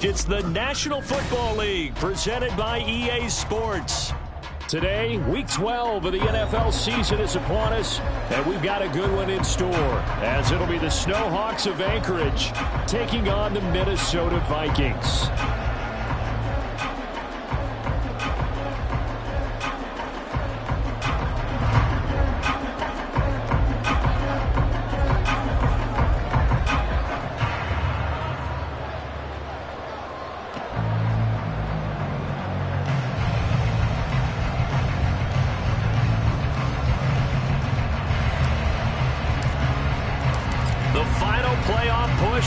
It's the National Football League presented by EA Sports. Today, Week 12 of the NFL season is upon us, and we've got a good one in store, as it'll be the Snowhawks of Anchorage taking on the Minnesota Vikings.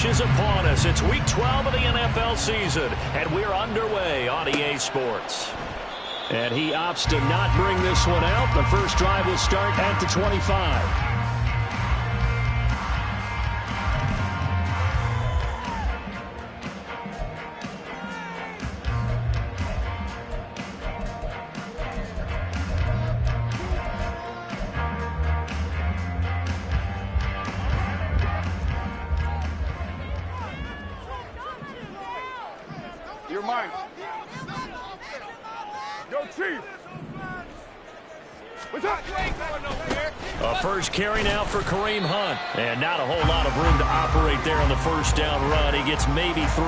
Is upon us. It's Week 12 of the NFL season, and we're underway on EA Sports. And he opts to not bring this one out. The first drive will start at the 25. First carry now for Kareem Hunt. And not a whole lot of room to operate there on the first down run. He gets maybe 3.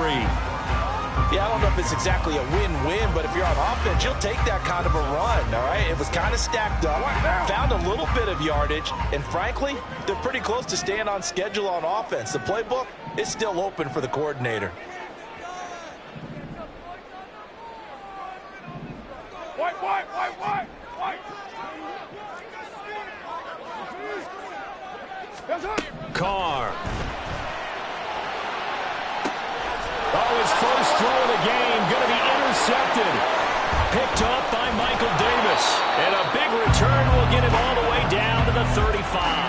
Yeah, I don't know if it's exactly a win-win, but if you're on offense, you'll take that kind of a run, all right? It was kind of stacked up, found a little bit of yardage, and frankly, they're pretty close to staying on schedule on offense. The playbook is still open for the coordinator. Carr. Oh, his first throw of the game going to be intercepted. Picked up by Michael Davis. And a big return will get him all the way down to the 35.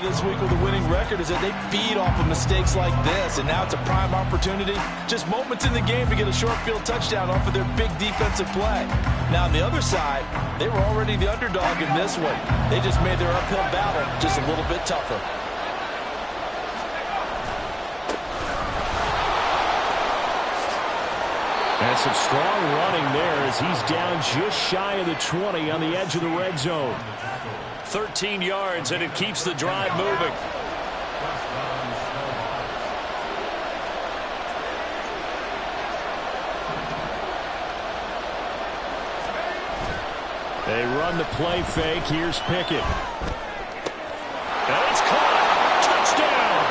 This week with a winning record is that they feed off of mistakes like this, and now it's a prime opportunity, just moments in the game to get a short field touchdown off of their big defensive play. Now on the other side, they were already the underdog in this one. They just made their uphill battle just a little bit tougher. And some strong running there as he's down just shy of the 20 on the edge of the red zone. 13 yards, and it keeps the drive moving. They run the play fake. Here's Pickett. And it's caught. Touchdown.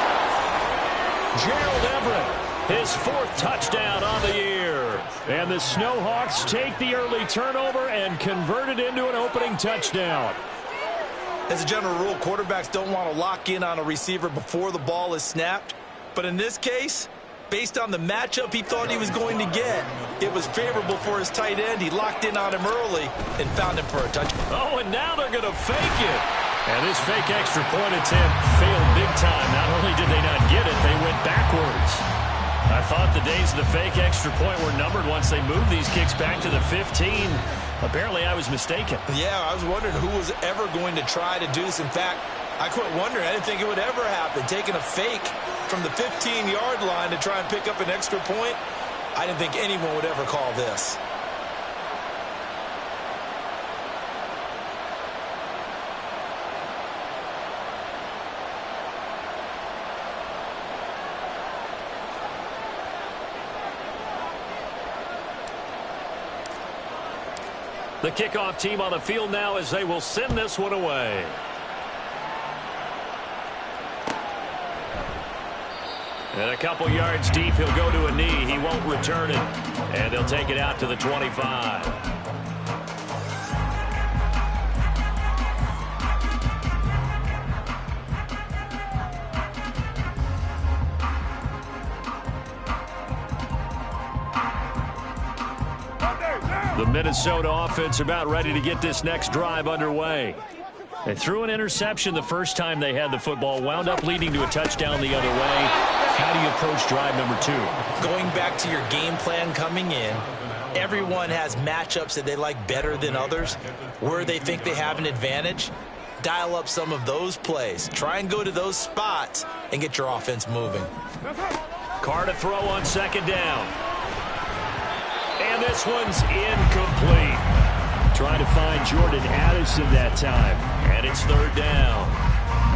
Gerald Everett, his 4th touchdown on the year. And the Snowhawks take the early turnover and convert it into an opening touchdown. As a general rule, quarterbacks don't want to lock in on a receiver before the ball is snapped. But in this case, based on the matchup he thought he was going to get, it was favorable for his tight end. He locked in on him early and found him for a touchdown. Oh, and now they're going to fake it. And this fake extra point attempt failed big time. Not only did they not get it, they went backwards. I thought the days of the fake extra point were numbered once they moved these kicks back to the 15. Apparently, I was mistaken. Yeah, I was wondering who was ever going to try to do this. In fact, I quit wondering. I didn't think it would ever happen. Taking a fake from the 15-yard line to try and pick up an extra point, I didn't think anyone would ever call this. The kickoff team on the field now as they will send this one away. And a couple yards deep, he'll go to a knee. He won't return it. And they'll take it out to the 25. The Minnesota offense about ready to get this next drive underway. They threw an interception the first time they had the football, wound up leading to a touchdown the other way. How do you approach drive number 2? Going back to your game plan coming in, everyone has matchups that they like better than others. Where they think they have an advantage, dial up some of those plays. Try and go to those spots and get your offense moving. Carr to throw on second down. And this one's incomplete. Trying to find Jordan Addison that time. And it's third down.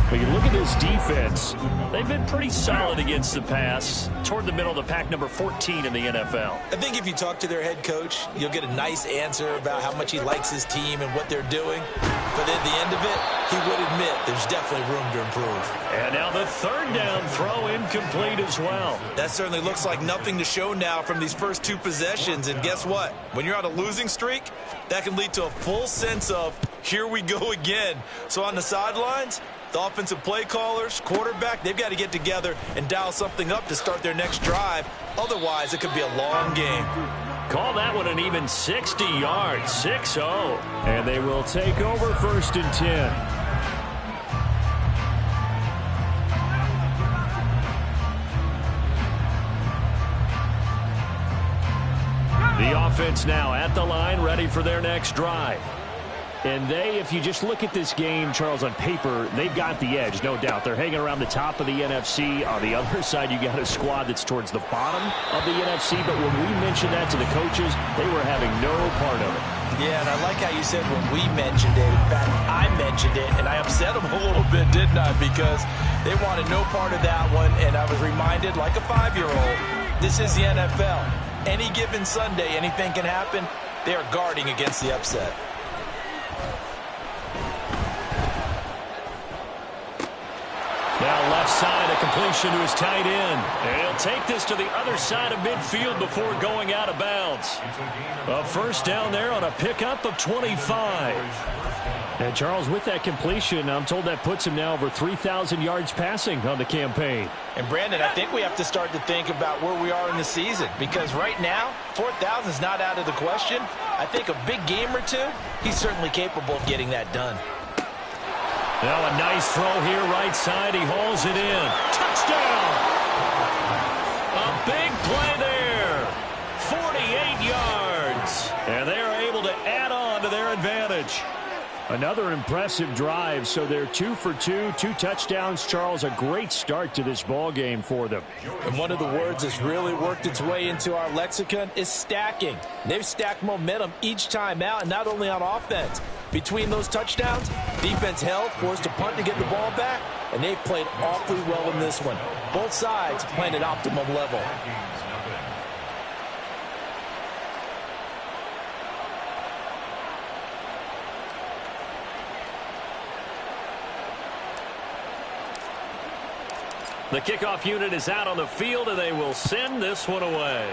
But you look at this defense, they've been pretty solid against the pass. Toward the middle of the pack, number 14 in the NFL. I think if you talk to their head coach, you'll get a nice answer about how much he likes his team and what they're doing. But at the end of it, he would admit there's definitely room to improve. And now the third down throw incomplete as well. That certainly looks like nothing to show now from these first 2 possessions. And guess what? When you're on a losing streak, that can lead to a full sense of, here we go again. So on the sidelines, the offensive play callers, quarterback, they've got to get together and dial something up to start their next drive. Otherwise, it could be a long game. Call that one an even 60 yards, 6-0. And they will take over first and 10. The offense now at the line, ready for their next drive. And they, if you just look at this game, Charles, on paper, they've got the edge, no doubt. They're hanging around the top of the NFC. On the other side, you got a squad that's towards the bottom of the NFC. But when we mentioned that to the coaches, they were having no part of it. Yeah, and I like how you said when we mentioned it. In fact, I mentioned it, and I upset them a little bit, didn't I? Because they wanted no part of that one, and I was reminded, like a 5-year-old, this is the NFL. Any given Sunday, anything can happen. They are guarding against the upset. Now left side, a completion to his tight end. And he'll take this to the other side of midfield before going out of bounds. A first down there on a pickup of 25. And Charles, with that completion, I'm told that puts him now over 3,000 yards passing on the campaign. And Brandon, I think we have to start to think about where we are in the season, because right now, 4,000 is not out of the question. I think a big game or two, he's certainly capable of getting that done. Now a nice throw here, right side. He hauls it in. Touchdown! A big play there. 48 yards. And they are able to add on to their advantage. Another impressive drive, so they're 2 for 2, 2 touchdowns. Charles, a great start to this ball game for them. And one of the words that's really worked its way into our lexicon is stacking. They've stacked momentum each time out, and not only on offense. Between those touchdowns, defense held, forced to punt to get the ball back, and they've played awfully well in this one. Both sides playing at optimum level. The kickoff unit is out on the field, and they will send this one away.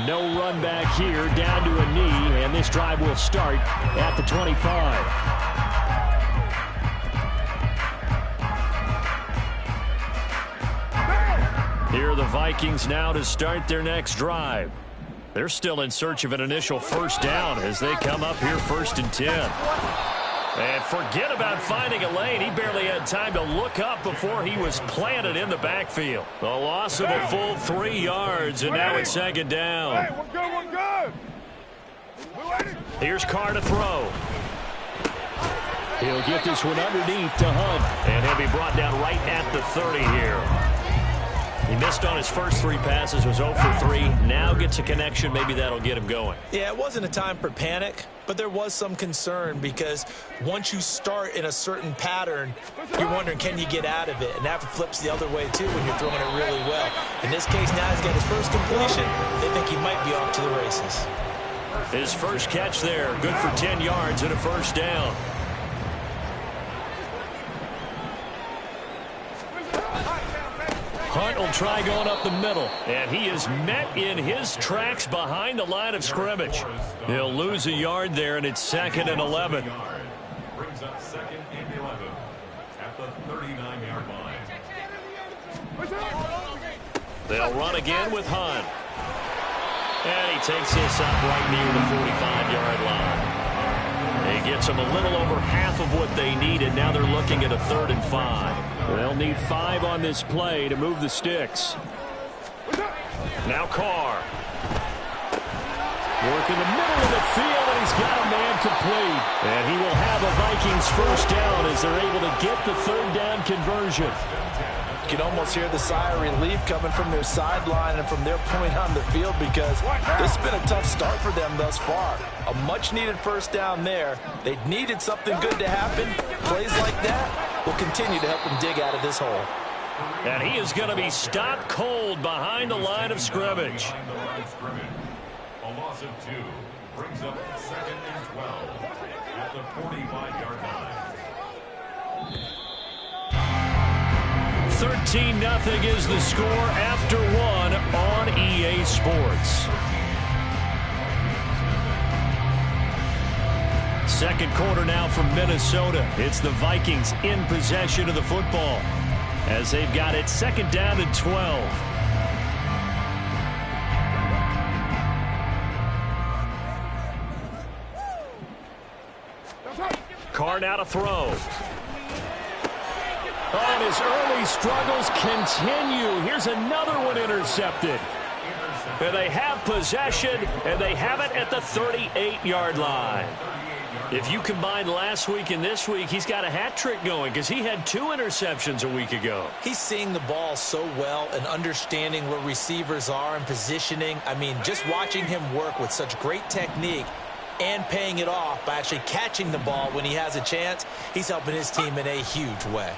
No run back here, down to a knee, and this drive will start at the 25. Here are the Vikings now to start their next drive. They're still in search of an initial first down as they come up here first and 10. And forget about finding a lane. He barely had time to look up before he was planted in the backfield. The loss of a full 3 yards, and now it's second down. Hey, we're good. Here's Carr to throw. He'll get this one underneath to Hunt, and he'll be brought down right at the 30 here. He missed on his first 3 passes, was 0 for 3. Now gets a connection. Maybe that'll get him going. Yeah, it wasn't a time for panic, but there was some concern because once you start in a certain pattern, you're wondering, can you get out of it? And that flips the other way, too, when you're throwing it really well. In this case, now he's got his first completion. They think he might be off to the races. His first catch there, good for 10 yards and a first down. Hunt will try going up the middle, and he is met in his tracks behind the line of scrimmage. He'll lose a yard there, and it's 2nd and 11. Brings up 2nd and 11 at the 39-yard line. They'll run again with Hunt. And he takes this up right near the 45-yard line. He gets them a little over half of what they needed. Now they're looking at a 3rd and 5. They'll need 5 on this play to move the sticks. Now Carr. Work in the middle of the field, and he's got a man complete. And he will have a Vikings first down as they're able to get the 3rd down conversion. You can almost hear the sigh of relief coming from their sideline and from their point on the field because this has been a tough start for them thus far. A much-needed first down there. They needed something good to happen. Plays like that will continue to help them dig out of this hole. And he is going to be stopped cold behind the line of scrimmage. A loss of 2 brings up 2nd and 12 at the 45-yard line. 13-0 is the score after 1 on EA Sports. Second quarter now from Minnesota. It's the Vikings in possession of the football as they've got it 2nd down and 12. Carr now to throw. Oh, and his early struggles continue. Here's another one intercepted. And they have possession, and they have it at the 38-yard line. If you combine last week and this week, he's got a hat trick going because he had 2 interceptions a week ago. He's seeing the ball so well and understanding where receivers are and positioning. I mean, just watching him work with such great technique and paying it off by actually catching the ball when he has a chance, he's helping his team in a huge way.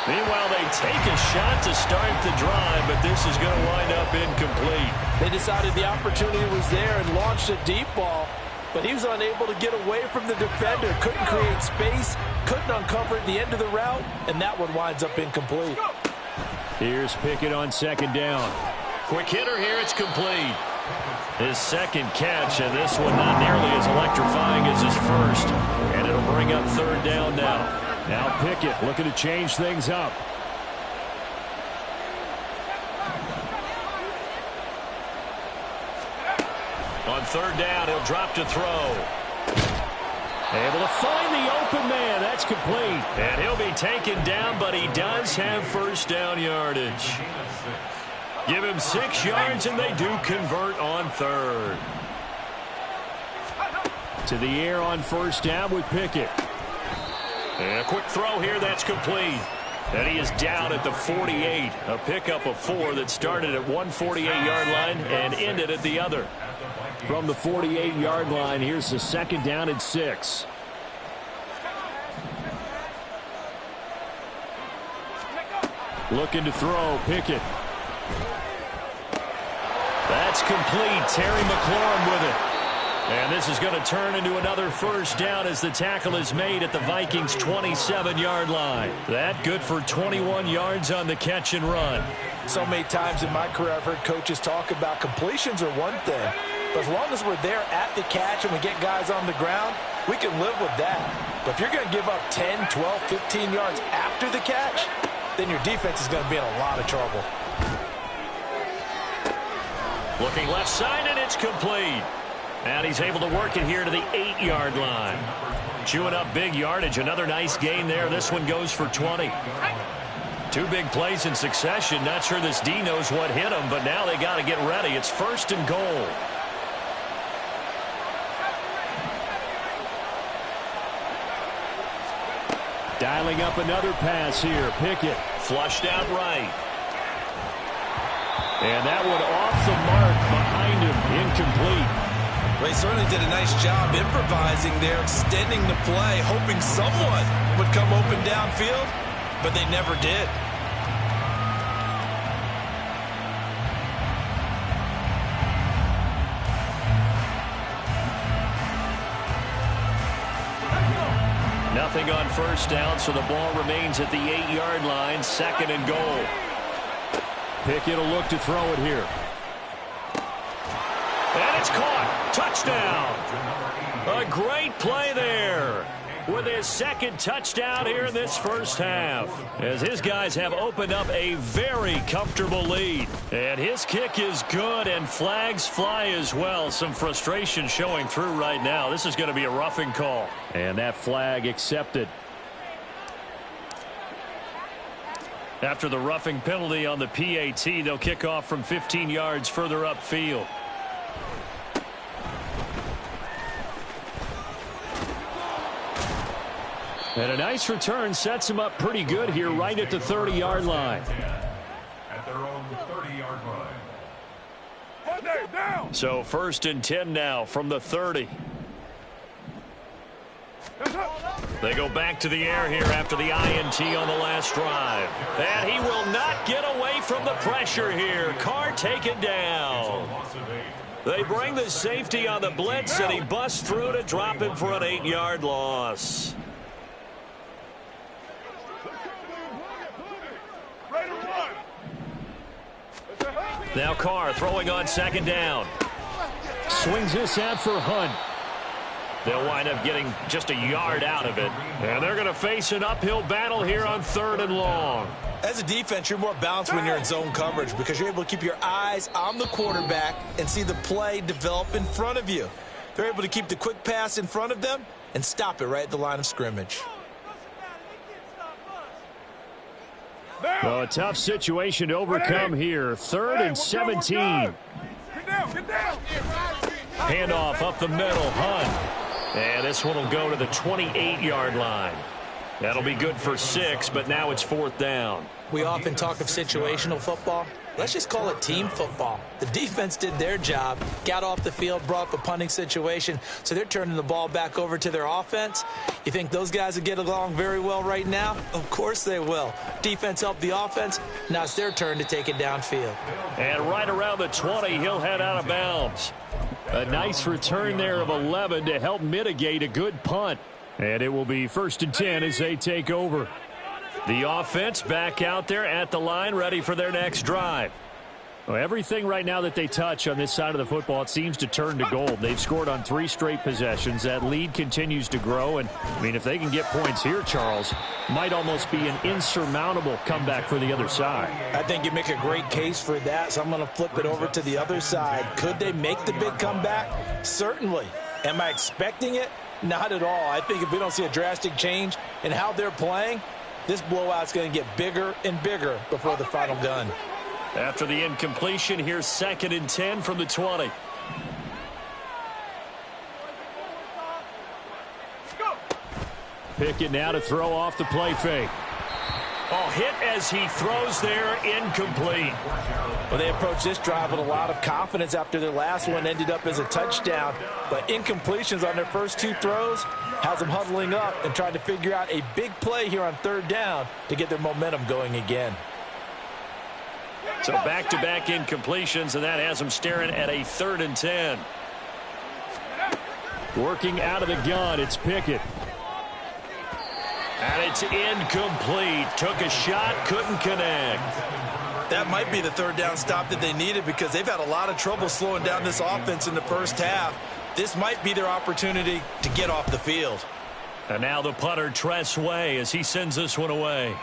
Meanwhile, they take a shot to start the drive, but this is going to wind up incomplete. They decided the opportunity was there and launched a deep ball, but he was unable to get away from the defender, couldn't create space, couldn't uncover the end of the route, and that one winds up incomplete. Here's Pickett on 2nd down. Quick hitter here, it's complete. His 2nd catch, and this one not nearly as electrifying as his first. And it'll bring up 3rd down now. Now Pickett looking to change things up. On 3rd down, he'll drop to throw. Able to find the open man. That's complete. And he'll be taken down, but he does have first down yardage. Give him 6 yards, and they do convert on 3rd. To the air on 1st down with Pickett. And a quick throw here, that's complete. And he is down at the 48. A pickup of 4 that started at one 48-yard line and ended at the other. From the 48-yard line, here's the 2nd down and 6. Looking to throw, Pickett. That's complete. Terry McLaurin with it. And this is going to turn into another first down as the tackle is made at the Vikings' 27-yard line. That good for 21 yards on the catch and run. So many times in my career I've heard coaches talk about completions are one thing, but as long as we're there at the catch and we get guys on the ground, we can live with that. But if you're going to give up 10, 12, 15 yards after the catch, then your defense is going to be in a lot of trouble. Looking left side, and it's complete. And he's able to work it here to the 8-yard line. Chewing up big yardage. Another nice gain there. This one goes for 20. 2 big plays in succession. Not sure this D knows what hit him, but now they got to get ready. It's 1st and goal. Dialing up another pass here. Pickett flushed out right. And that one off the mark behind him. Incomplete. Well, he certainly did a nice job improvising there, extending the play, hoping someone would come open downfield, but they never did. Nothing on first down, so the ball remains at the 8-yard line, 2nd and goal. Pickett will look to throw it here. And it's caught. Touchdown. A great play there. with his second touchdown here in this first half, as his guys have opened up a very comfortable lead. And his kick is good, and flags fly as well. Some frustration showing through right now. This is going to be a roughing call. And that flag accepted. After the roughing penalty on the PAT, they'll kick off from 15 yards further upfield. And a nice return sets him up pretty good here right at the 30-yard line. At their own 30-yard line. So 1st and 10 now from the 30. They go back to the air here after the INT on the last drive. And he will not get away from the pressure here. Carr taken down. They bring the safety on the blitz, and he busts through to drop him for an 8-yard loss. Now Carr throwing on 2nd down. Swings this out for Hunt. They'll wind up getting just a yard out of it. And they're going to face an uphill battle here on 3rd and long. As a defense, you're more balanced when you're in zone coverage because you're able to keep your eyes on the quarterback and see the play develop in front of you. They're able to keep the quick pass in front of them and stop it right at the line of scrimmage. Well, a tough situation to overcome here. 3rd and 17. Handoff up the middle. Hunt. And this one will go to the 28-yard line. That'll be good for 6, but now it's 4th down. We often talk of situational football. Let's just call it team football. The defense did their job, got off the field, brought up a punting situation, so they're turning the ball back over to their offense. You think those guys will get along very well right now? Of course they will. Defense helped the offense. Now it's their turn to take it downfield. And right around the 20, he'll head out of bounds. A nice return there of 11 to help mitigate a good punt. And it will be 1st and 10 as they take over. The offense back out there at the line, ready for their next drive. Well, everything right now that they touch on this side of the football, it seems to turn to gold. They've scored on 3 straight possessions. That lead continues to grow. And, I mean, if they can get points here, Charles, might almost be an insurmountable comeback for the other side. I think you make a great case for that, so I'm going to flip it over to the other side. Could they make the big comeback? Certainly. Am I expecting it? Not at all. I think if we don't see a drastic change in how they're playing, this blowout's going to get bigger and bigger before the final gun. After the incompletion, here's 2nd and 10 from the 20. Pickett now to throw off the play fake. Oh, hit as he throws there, incomplete. Well, they approached this drive with a lot of confidence after their last one ended up as a touchdown. But incompletions on their first 2 throws has them huddling up and trying to figure out a big play here on 3rd down to get their momentum going again. So back-to-back incompletions, and that has them staring at a 3rd and 10. Working out of the gun, it's Pickett. And it's incomplete. Took a shot, couldn't connect. That might be the 3rd down stop that they needed because they've had a lot of trouble slowing down this offense in the first half. This might be their opportunity to get off the field. And now the punter, Tress Way, as he sends this one away.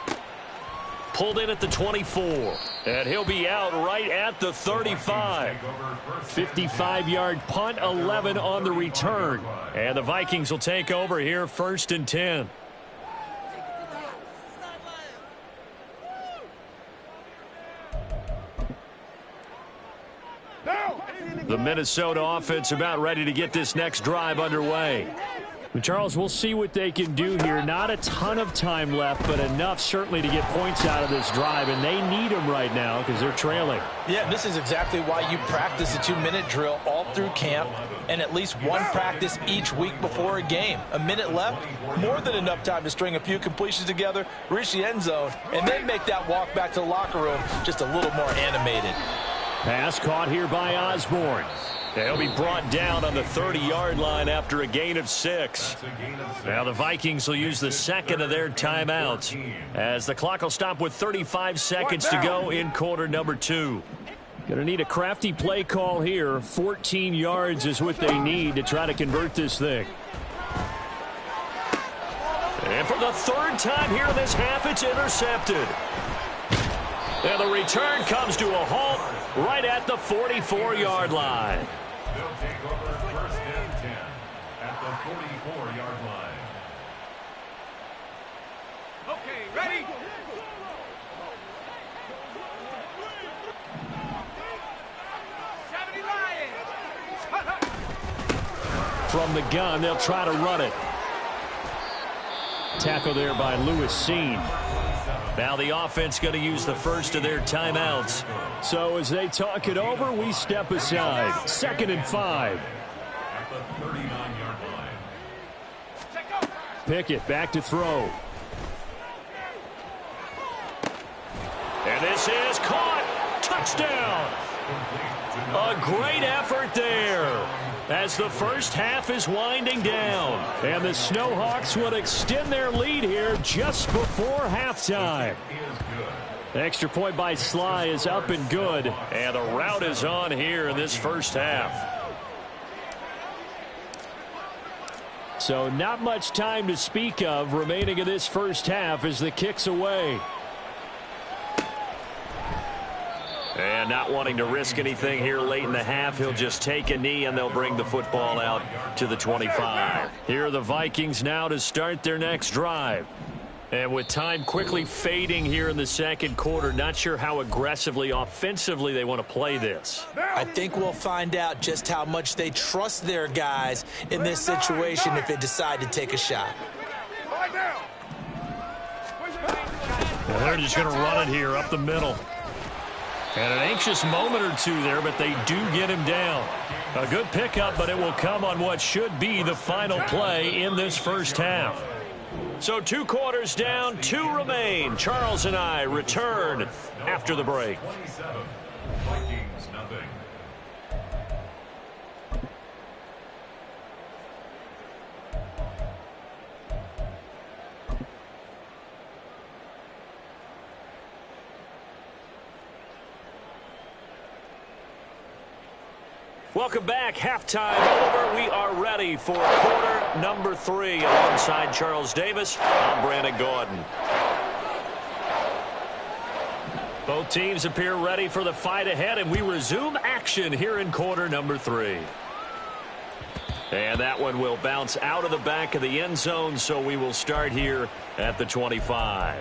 Pulled in at the 24. And he'll be out right at the 35. 55-yard punt, 11 on the return. And the Vikings will take over here, 1st and 10. The Minnesota offense about ready to get this next drive underway. And Charles, we'll see what they can do here. Not a ton of time left, but enough certainly to get points out of this drive, and they need them right now because they're trailing. Yeah, this is exactly why you practice a 2-minute drill all through camp and at least one practice each week before a game. A minute left, more than enough time to string a few completions together, reach the end zone, and then make that walk back to the locker room just a little more animated. Pass caught here by Osborne. They'll be brought down on the 30-yard line after a gain of 6. Now the Vikings will use the 2nd of their timeouts as the clock will stop with 35 seconds to go in quarter number 2. Going to need a crafty play call here. 14 yards is what they need to try to convert this thing. And for the third time here in this half, it's intercepted. And the return comes to a halt right at the 44-yard line. They'll take over first and 10 at the 44-yard line. Okay, ready? From the gun, they'll try to run it. Tackle there by Lewis Seen. Now the offense going to use the first of their timeouts. So as they talk it over, we step aside. 2nd and 5. At the 39-yard line. Pickett back to throw. And this is caught. Touchdown. A great effort there as the first half is winding down. And the Snowhawks would extend their lead here just before halftime. Extra point by Sly is up and good. And the rout is on here in this first half. So not much time to speak of remaining in this first half as the kick's away. And not wanting to risk anything here late in the half, he'll just take a knee and they'll bring the football out to the 25. Here are the Vikings now to start their next drive. And with time quickly fading here in the second quarter, not sure how aggressively, offensively they want to play this. I think we'll find out just how much they trust their guys in this situation if they decide to take a shot. And they're just going to run it here up the middle. And an anxious moment or two there, but they do get him down. A good pickup, but it will come on what should be the final play in this first half. So 2 quarters down, 2 remain. Charles and I return after the break. 27. Vikings nothing. Welcome back. Halftime over. We are ready for quarter number 3. Alongside Charles Davis, I'm Brandon Gordon. Both teams appear ready for the fight ahead, and we resume action here in quarter number 3. And that one will bounce out of the back of the end zone, so we will start here at the 25.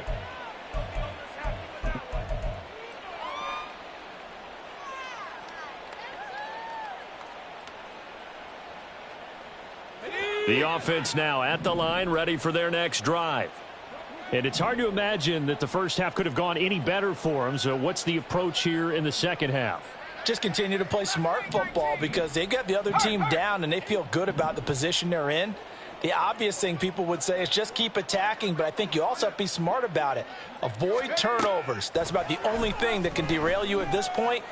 The offense now at the line, ready for their next drive. And it's hard to imagine that the first half could have gone any better for them. So what's the approach here in the second half? Just continue to play smart football because they got the other team down and they feel good about the position they're in. The obvious thing people would say is just keep attacking, but I think you also have to be smart about it. Avoid turnovers. That's about the only thing that can derail you at this point.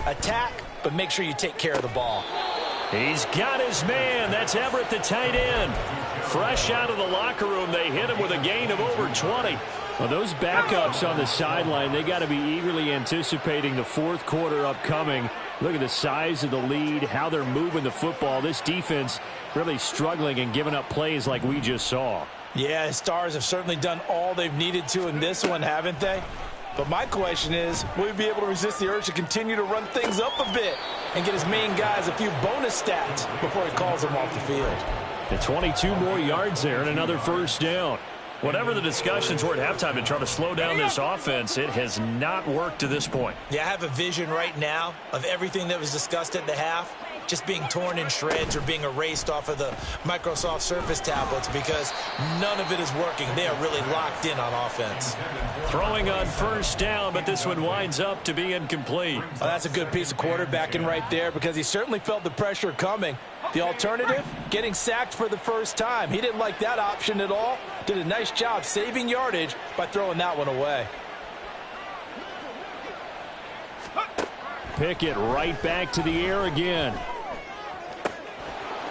Attack, but make sure you take care of the ball. He's got his man. That's Everett, the tight end. Fresh out of the locker room, they hit him with a gain of over 20. Well, those backups on the sideline, they got to be eagerly anticipating the fourth quarter upcoming. Look at the size of the lead, how they're moving the football. This defense really struggling and giving up plays like we just saw. Yeah, Stars have certainly done all they've needed to in this one, haven't they? But my question is, will he be able to resist the urge to continue to run things up a bit and get his main guys a few bonus stats before he calls them off the field? The 22 more yards there and another first down. Whatever the discussions were at halftime to try to slow down this offense, it has not worked to this point. Yeah, I have a vision right now of everything that was discussed at the half just being torn in shreds or being erased off of the Microsoft Surface tablets because none of it is working. They are really locked in on offense. Throwing on first down, but this one winds up to be incomplete. Oh, that's a good piece of quarterbacking right there because he certainly felt the pressure coming. The alternative, getting sacked for the first time. He didn't like that option at all. Did a nice job saving yardage by throwing that one away. Pickett right back to the air again.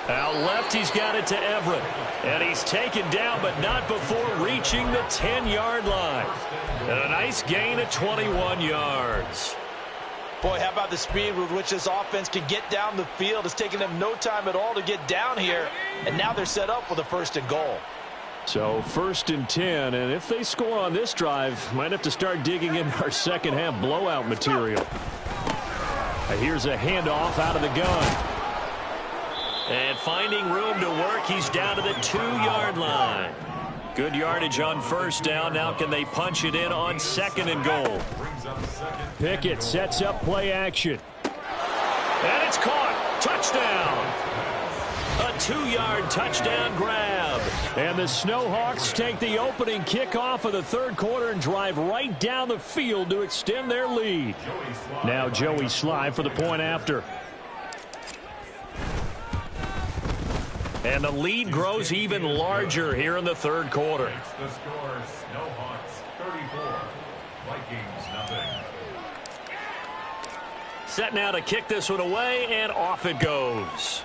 Out left, he's got it to Everett. And he's taken down, but not before reaching the 10-yard line. And a nice gain of 21 yards. Boy, how about the speed with which this offense can get down the field? It's taken them no time at all to get down here. And now they're set up with a 1st and goal. So 1st and 10, and if they score on this drive, might have to start digging in our second half blowout material. Here's a handoff out of the gun. And finding room to work, he's down to the 2-yard line. Good yardage on 1st down. Now can they punch it in on 2nd and goal? Pickett sets up play action. And it's caught. Touchdown. A 2-yard touchdown grab. And the Snowhawks take the opening kickoff of the 3rd quarter and drive right down the field to extend their lead. Now Joey Sly for the point after. And the lead grows even larger here in the 3rd quarter. The score, Snowhawks 34, Vikings nothing. Set now to kick this one away, and off it goes.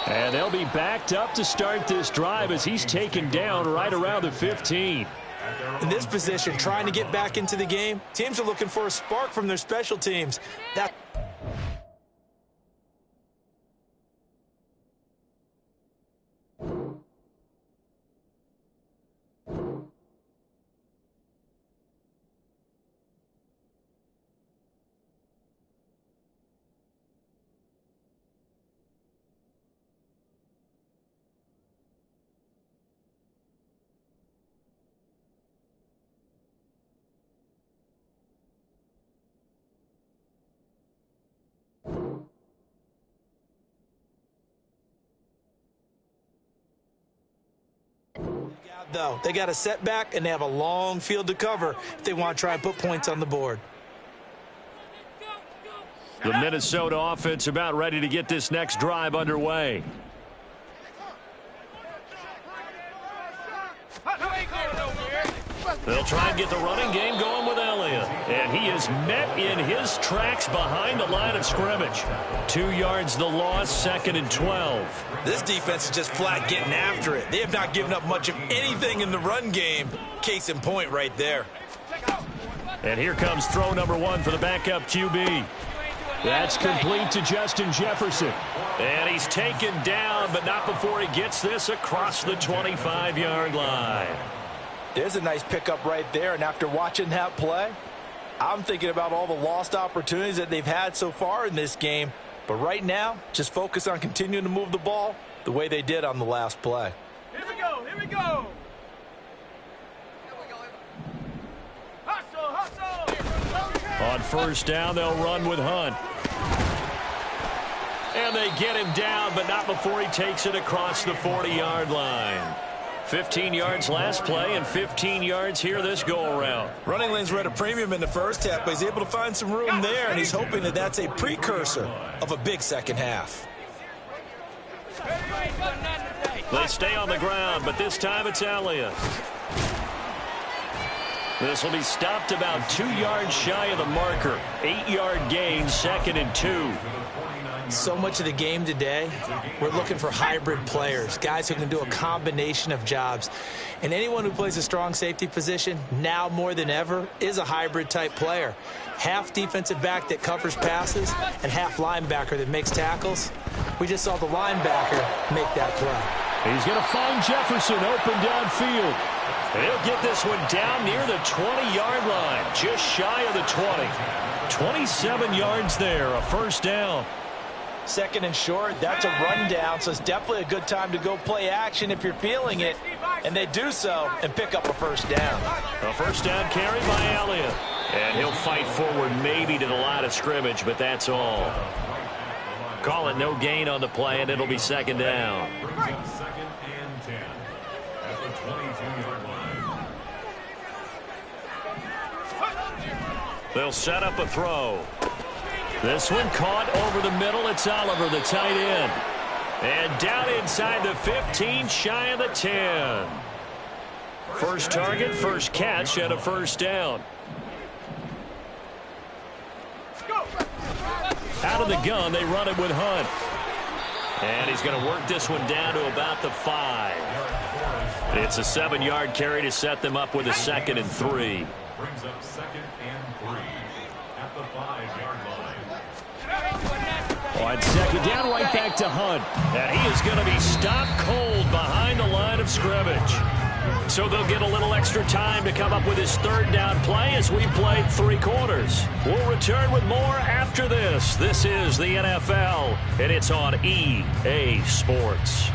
And they'll be backed up to start this drive as he's taken down right around the 15. In this position, trying to get back into the game, teams are looking for a spark from their special teams. Though they got a setback and they have a long field to cover if they want to try and put points on the board. The Minnesota offense about ready to get this next drive underway. They'll try and get the running game going with Elliott. And he is met in his tracks behind the line of scrimmage. 2 yards the loss, 2nd and 12. This defense is just flat getting after it. They have not given up much of anything in the run game. Case in point right there. And here comes throw number 1 for the backup QB. That's complete to Justin Jefferson. And he's taken down, but not before he gets this across the 25-yard line. There's a nice pickup right there, and after watching that play, I'm thinking about all the lost opportunities that they've had so far in this game. But right now, just focus on continuing to move the ball the way they did on the last play. Here we go, here we go. Hustle, hustle. On 1st down, they'll run with Hunt. And they get him down, but not before he takes it across the 40-yard line. 15 yards last play and 15 yards here this go-around. Running lanes were at a premium in the first half, but he's able to find some room there, and he's hoping that that's a precursor of a big second half. They stay on the ground, but this time it's Elliott. This will be stopped about 2 yards shy of the marker. 8-yard gain, 2nd and 2. So much of the game today, we're looking for hybrid players, guys who can do a combination of jobs. And anyone who plays a strong safety position, now more than ever, is a hybrid type player. Half defensive back that covers passes and half linebacker that makes tackles. We just saw the linebacker make that play. He's going to find Jefferson open downfield. And he'll get this one down near the 20-yard line, just shy of the 20. 27 yards there, a 1st down. 2nd and short, that's a rundown, so it's definitely a good time to go play action if you're feeling it. And they do so and pick up a 1st down. A 1st down carry by Elliott. And he'll fight forward maybe to the line of scrimmage, but that's all. Call it no gain on the play, and it'll be 2nd down. Brings up 2nd and 10 at the 22-yard line. They'll set up a throw. This one caught over the middle. It's Oliver, the tight end. And down inside the 15, shy of the 10. First target, first catch, and a 1st down. Out of the gun, they run it with Hunt. And he's going to work this one down to about the 5. It's a 7-yard carry to set them up with a 2nd and 3. Brings up 2nd and 3 at the 5-yard line. On second down, right back to Hunt. And he is going to be stopped cold behind the line of scrimmage. So they'll get a little extra time to come up with his third down play as we played 3 quarters. We'll return with more after this. This is the NFL, and it's on EA Sports.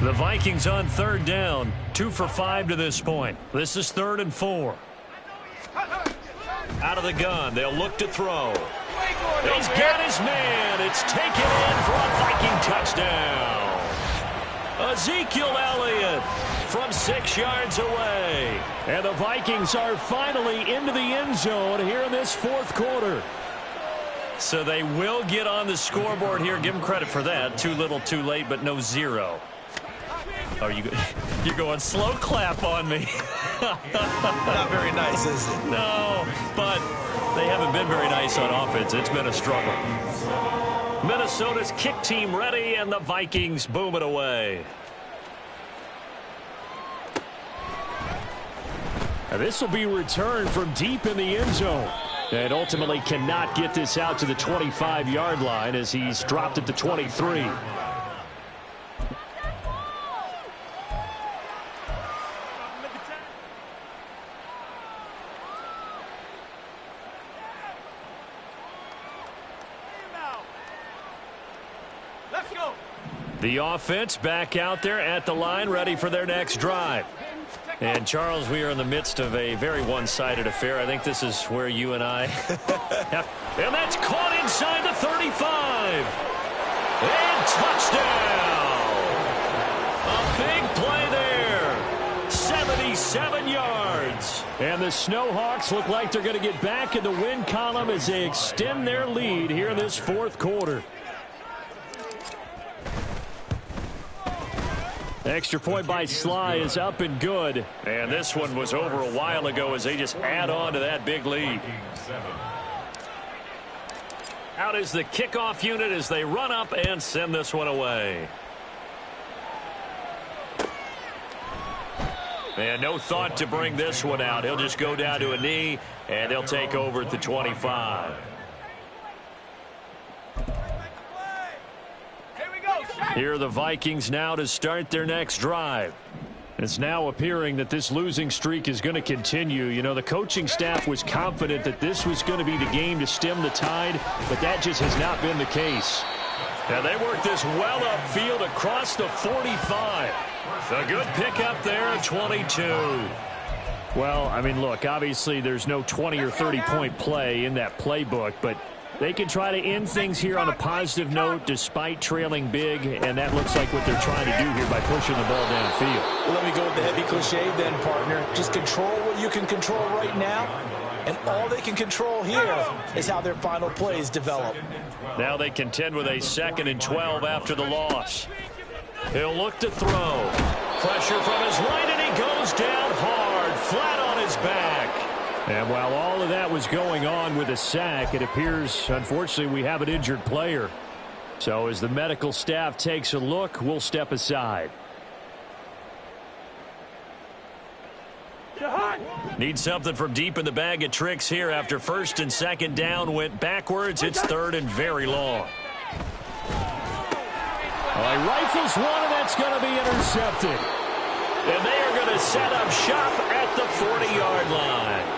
The Vikings on third down, 2 for 5 to this point. This is 3rd and 4. Out of the gun, they'll look to throw. He's got his man. It's taken in for a Viking touchdown. Ezekiel Elliott from 6 yards away. And the Vikings are finally into the end zone here in this 4th quarter. So they will get on the scoreboard here. Give them credit for that. Too little, too late, but no 0. Oh, you're going slow clap on me. Not very nice, is it? No, but they haven't been very nice on offense. It's been a struggle. Minnesota's kick team ready, and the Vikings boom it away. And this will be returned from deep in the end zone. And ultimately cannot get this out to the 25-yard line as he's dropped at the 23. The offense back out there at the line, ready for their next drive. And, Charles, we are in the midst of a very one-sided affair. I think this is where you and I have. And that's caught inside the 35. And touchdown. A big play there. 77 yards. And the Snowhawks look like they're going to get back in the win column as they extend their lead here in this 4th quarter. Extra point by Sly is up and good. And this one was over a while ago as they just add on to that big lead. Out is the kickoff unit as they run up and send this one away. And no thought to bring this one out. He'll just go down to a knee, and they'll take over at the 25. Here are the Vikings now to start their next drive. It's now appearing that this losing streak is going to continue. You know, the coaching staff was confident that this was going to be the game to stem the tide, but that just has not been the case. Now they work this well upfield across the 45. A good pickup there at 22. Well, I mean, look, obviously there's no 20 or 30-point play in that playbook, but they can try to end things here on a positive note despite trailing big, and that looks like what they're trying to do here by pushing the ball downfield. Well, let me go with the heavy cliche then, partner. Just control what you can control right now, and all they can control here is how their final plays develop. Now they contend with a 2nd and 12 after the loss. He'll look to throw. Pressure from his right, and he goes down hard, flat on his back. And while all of that was going on with a sack, it appears, unfortunately, we have an injured player. So as the medical staff takes a look, we'll step aside. Need something from deep in the bag of tricks here after 1st and 2nd down went backwards. It's 3rd and very long. Well, he rifles one, and that's going to be intercepted. And they are going to set up shop at the 40-yard line.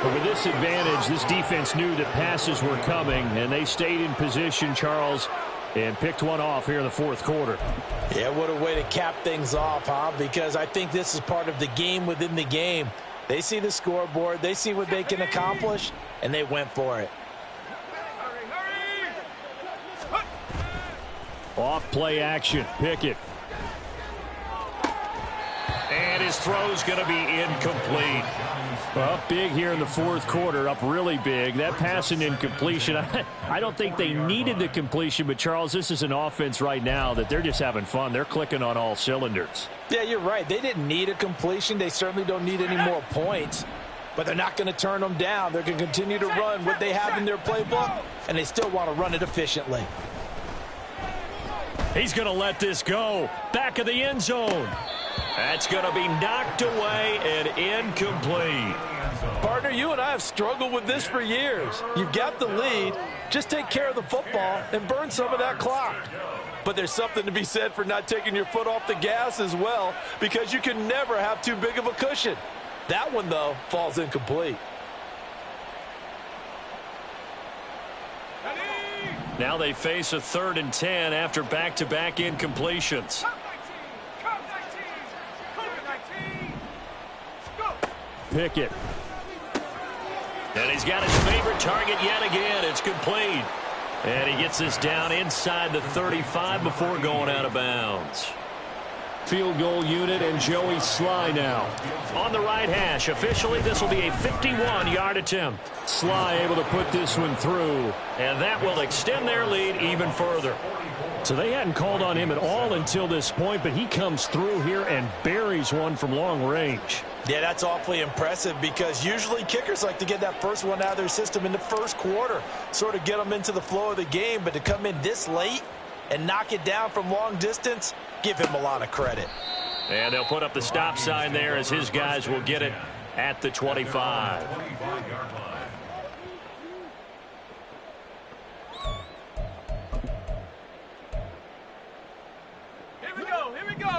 But with this advantage, this defense knew that passes were coming, and they stayed in position, Charles, and picked one off here in the 4th quarter. Yeah, what a way to cap things off, huh? Because I think this is part of the game within the game. They see the scoreboard, they see what they can accomplish, and they went for it. Off play action, Pickett. And his throw's going to be incomplete. Well, big here in the 4th quarter, up really big. That pass and incompletion, I don't think they needed the completion, but, Charles, this is an offense right now that they're just having fun. They're clicking on all cylinders. Yeah, you're right. They didn't need a completion. They certainly don't need any more points, but they're not going to turn them down. They're going to continue to run what they have in their playbook, and they still want to run it efficiently. He's going to let this go. Back of the end zone. That's going to be knocked away and incomplete. Partner, you and I have struggled with this for years. You've got the lead. Just take care of the football and burn some of that clock. But there's something to be said for not taking your foot off the gas as well, because you can never have too big of a cushion. That one, though, falls incomplete. Now they face a 3rd and 10 after back-to-back incompletions. Pickett. And he's got his favorite target yet again. It's complete. And he gets this down inside the 35 before going out of bounds. Field goal unit and Joey Sly now. On the right hash, officially this will be a 51-yard attempt. Sly able to put this one through, and that will extend their lead even further. So they hadn't called on him at all until this point, but he comes through here and buries one from long range. Yeah, that's awfully impressive, because usually kickers like to get that first one out of their system in the first quarter, sort of get them into the flow of the game, but to come in this late and knock it down from long distance, give him a lot of credit. And they'll put up the stop sign there as his guys will get it at the 25.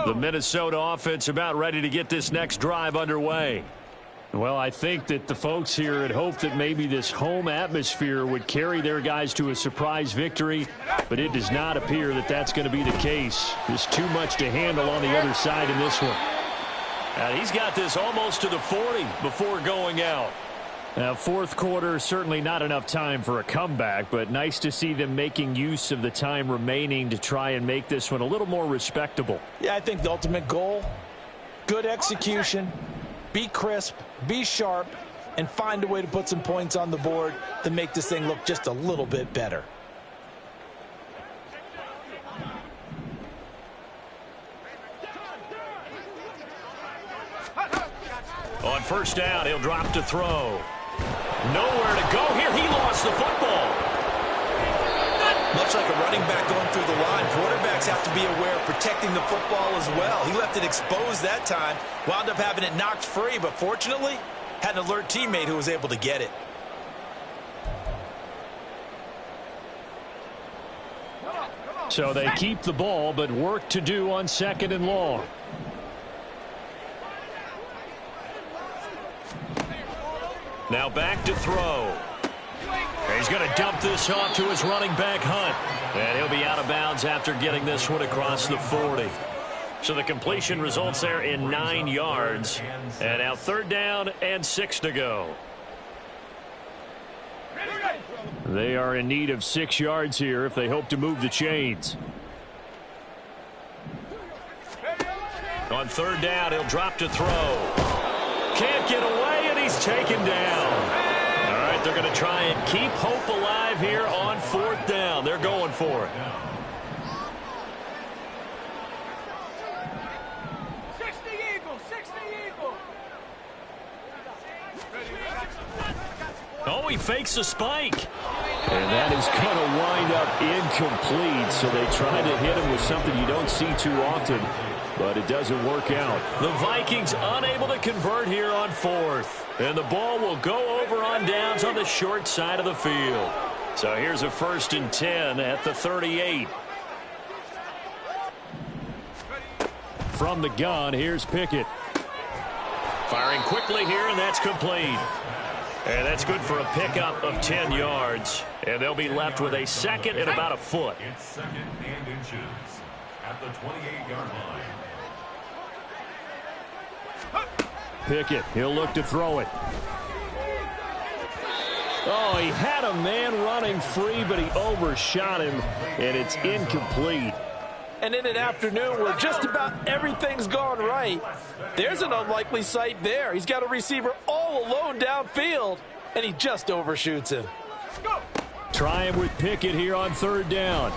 The Minnesota offense about ready to get this next drive underway. Well, I think that the folks here had hoped that maybe this home atmosphere would carry their guys to a surprise victory, but it does not appear that that's going to be the case. There's too much to handle on the other side in this one. And he's got this almost to the 40 before going out. Now, fourth quarter, certainly not enough time for a comeback, but nice to see them making use of the time remaining to try and make this one a little more respectable. Yeah, I think the ultimate goal, good execution, be crisp, be sharp, and find a way to put some points on the board to make this thing look just a little bit better. On first down, he'll drop to throw. Nowhere to go here. He lost the football. Much like a running back going through the line, quarterbacks have to be aware of protecting the football as well. He left it exposed that time, wound up having it knocked free, but fortunately, had an alert teammate who was able to get it. So they keep the ball, but work to do on 2nd and long. Now back to throw. He's going to dump this off to his running back, Hunt. And he'll be out of bounds after getting this one across the 40. So the completion results there in 9 yards. And now 3rd down and 6 to go. They are in need of 6 yards here if they hope to move the chains. On 3rd down, he'll drop to throw. Can't get away, and he's taken down. All right, they're going to try and keep hope alive here on 4th down. They're going for it. 60 Eagles, 60 Eagles. Oh, he fakes a spike. And that is going to wind up incomplete, so they try to hit him with something you don't see too often, but it doesn't work out. The Vikings unable to convert here on 4th. And the ball will go over on downs on the short side of the field. So here's a 1st and 10 at the 38. From the gun, here's Pickett. Firing quickly here, and that's complete. And that's good for a pickup of 10 yards. And they'll be left with a 2nd and about a foot. It's 2nd and inches at the 28-yard line. Pickett, he'll look to throw it. Oh, he had a man running free, but he overshot him, and it's incomplete. And in an afternoon where just about everything's gone right, there's an unlikely sight there. He's got a receiver all alone downfield, and he just overshoots him. Trying with Pickett here on 3rd down.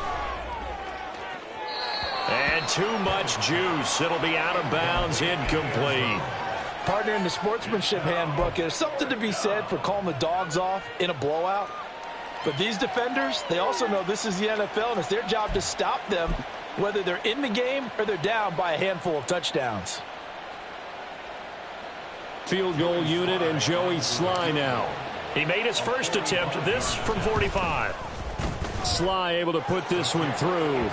And too much juice. It'll be out of bounds, incomplete. Partner, in the sportsmanship handbook, there's something to be said for calling the dogs off in a blowout. But these defenders, they also know this is the NFL, and it's their job to stop them, whether they're in the game or they're down by a handful of touchdowns. Field goal unit and Joey Sly now. He made his first attempt, this from 45. Sly able to put this one through.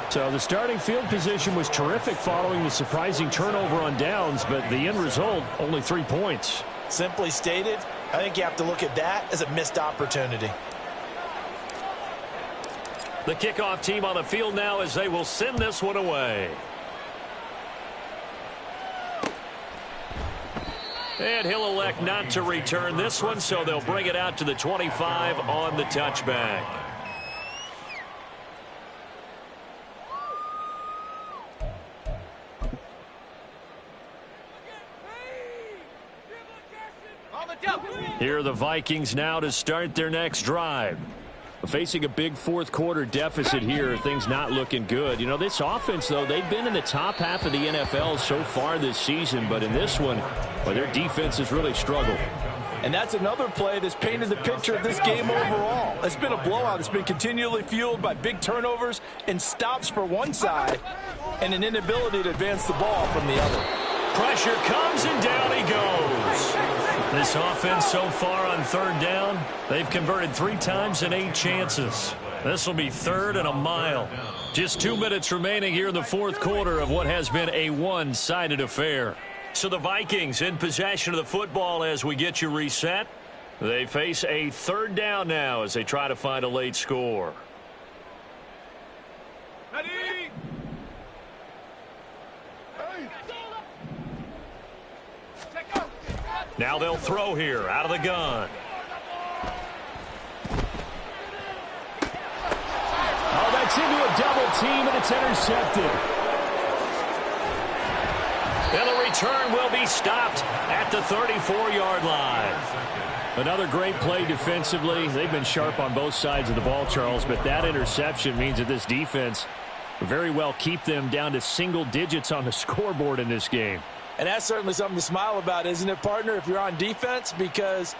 So the starting field position was terrific following the surprising turnover on downs, but the end result, only 3 points. Simply stated, I think you have to look at that as a missed opportunity. The kickoff team on the field now as they will send this one away. And he'll elect not to return this one, so they'll bring it out to the 25 on the touchback. Here are the Vikings now to start their next drive. Facing a big fourth quarter deficit here, things not looking good. You know, this offense, though, they've been in the top half of the NFL so far this season, but in this one, well, their defense has really struggled. And that's another play that's painted the picture of this game overall. It's been a blowout. It's been continually fueled by big turnovers and stops for one side and an inability to advance the ball from the other. Pressure comes and down he goes. This offense so far on third down, they've converted 3 times in 8 chances. This will be third and a mile. Just 2 minutes remaining here in the fourth quarter of what has been a one-sided affair. So the Vikings in possession of the football as we get you reset. They face a third down now as they try to find a late score. Now they'll throw here out of the gun. Oh, that's into a double team, and it's intercepted. And the return will be stopped at the 34-yard line. Another great play defensively. They've been sharp on both sides of the ball, Charles, but that interception means that this defense very well keep them down to single digits on the scoreboard in this game. And that's certainly something to smile about, isn't it, partner, if you're on defense? Because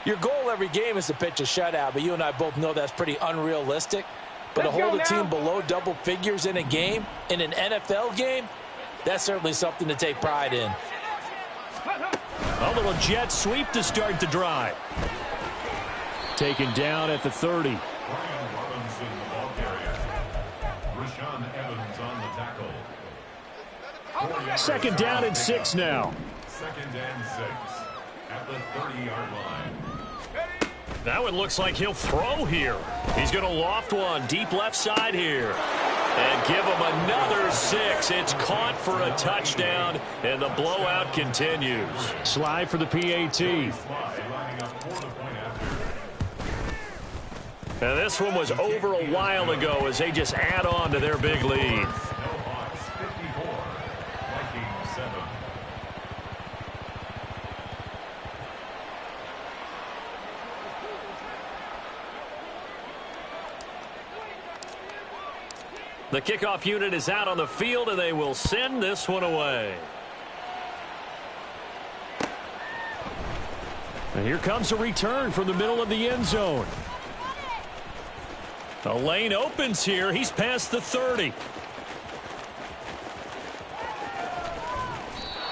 your goal every game is to pitch a shutout, but you and I both know that's pretty unrealistic. But to hold a team below double figures in a game, in an NFL game, that's certainly something to take pride in. A little jet sweep to start the drive. Taken down at the 30. Second down and 6 now. Second and 6 at the 30-yard line. Now it looks like he'll throw here. He's going to loft one deep left side here. And give him another 6. It's caught for a touchdown, and the blowout continues. Slide for the PAT. And this one was over a while ago as they just add on to their big lead. The kickoff unit is out on the field, and they will send this one away. And here comes a return from the middle of the end zone. The lane opens here. He's past the 30.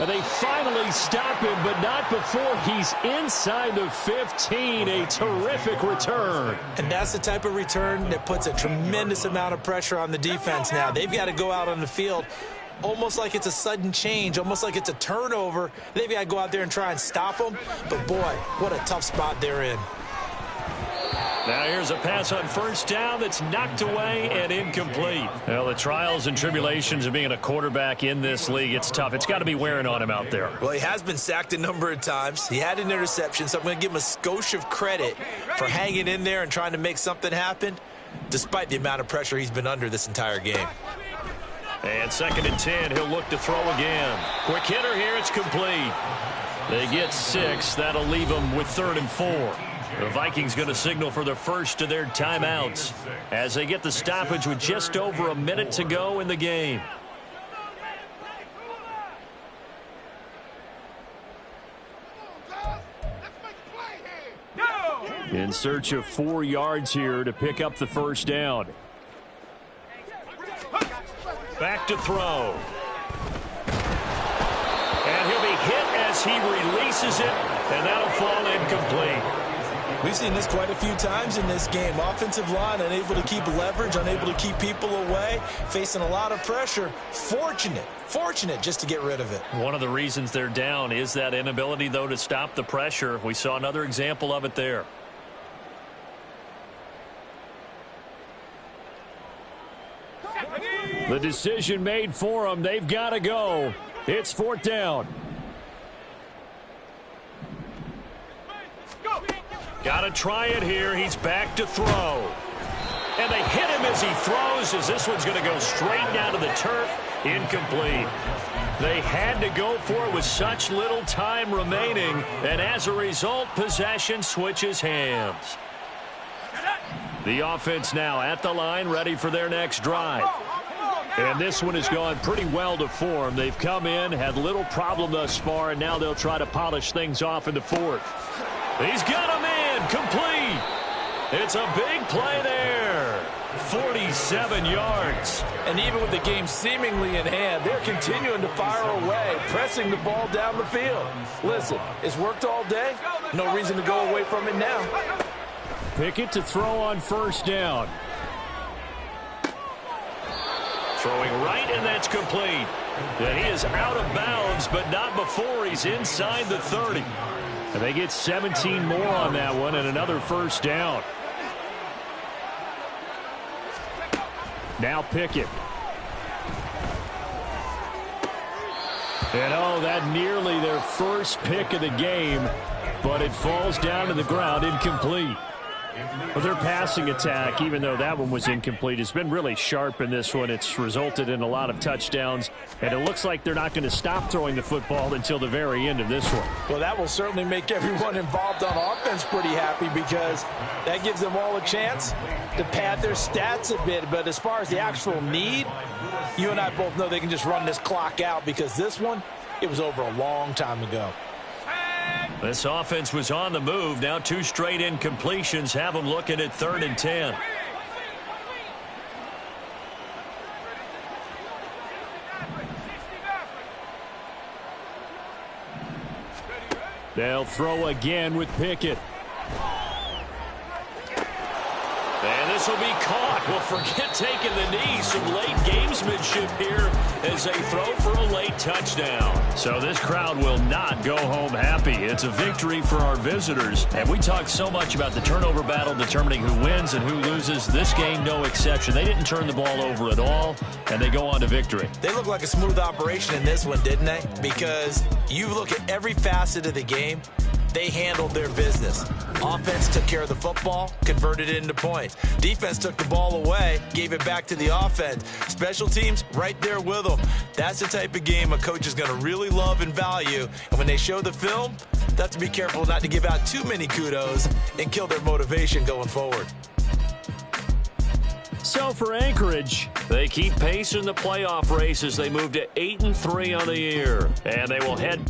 And they finally stop him, but not before he's inside the 15. A terrific return. And that's the type of return that puts a tremendous amount of pressure on the defense now. They've got to go out on the field almost like it's a sudden change, almost like it's a turnover. They've got to go out there and try and stop them. But, boy, what a tough spot they're in. Now here's a pass on first down that's knocked away and incomplete. Well, the trials and tribulations of being a quarterback in this league, it's tough. It's got to be wearing on him out there. Well, he has been sacked a number of times. He had an interception, so I'm going to give him a skosh of credit for hanging in there and trying to make something happen, despite the amount of pressure he's been under this entire game. And second and 10, he'll look to throw again. Quick hitter here, it's complete. They get 6. That'll leave them with 3rd and 4. The Vikings going to signal for the first of their timeouts as they get the stoppage with just over a minute to go in the game. In search of 4 yards here to pick up the first down. Back to throw. And he'll be hit as as he releases it, and that'll fall incomplete. We've seen this quite a few times in this game. Offensive line unable to keep leverage, unable to keep people away, facing a lot of pressure. Fortunate just to get rid of it. One of the reasons they're down is that inability, though, to stop the pressure. We saw another example of it there. The decision made for them. They've got to go. It's 4th down. Got to try it here. He's back to throw. And they hit him as he throws, as this one's going to go straight down to the turf. Incomplete. They had to go for it with such little time remaining, and as a result, possession switches hands. The offense now at the line, ready for their next drive. And this one has gone pretty well to form. They've come in, had little problem thus far, and now they'll try to polish things off in the 4th. He's got him in, complete. It's a big play there. 47 yards. And even with the game seemingly in hand, they're continuing to fire away, pressing the ball down the field. Listen, it's worked all day. No reason to go away from it now. Pickett to throw on 1st down. Throwing right, and that's complete. And he is out of bounds, but not before he's inside the 30. And they get 17 more on that one, and another 1st down. Now Pickett. And oh, that nearly their first pick of the game, but it falls down to the ground, incomplete. Well, their passing attack, even though that one was incomplete, has been really sharp in this one. It's resulted in a lot of touchdowns, and it looks like they're not going to stop throwing the football until the very end of this one. Well, that will certainly make everyone involved on offense pretty happy, because that gives them all a chance to pad their stats a bit. But as far as the actual need, you and I both know they can just run this clock out, because this one, it was over a long time ago. This offense was on the move. Now 2 straight incompletions have them looking at 3rd and 10. They'll throw again with Pickett. And this will be caught. Well, forget taking the knee. Some late gamesmanship here as they throw for a late touchdown. So this crowd will not go home happy. It's a victory for our visitors. And we talked so much about the turnover battle determining who wins and who loses. This game, no exception. They didn't turn the ball over at all, and they go on to victory. They look like a smooth operation in this one, didn't they? Because you look at every facet of the game, they handled their business. Offense took care of the football, converted it into points. Defense took the ball away, gave it back to the offense. Special teams right there with them. That's the type of game a coach is going to really love and value. And when they show the film, they have to be careful not to give out too many kudos and kill their motivation going forward. So for Anchorage, they keep pace in the playoff race as they move to 8-3 on the year. And they will head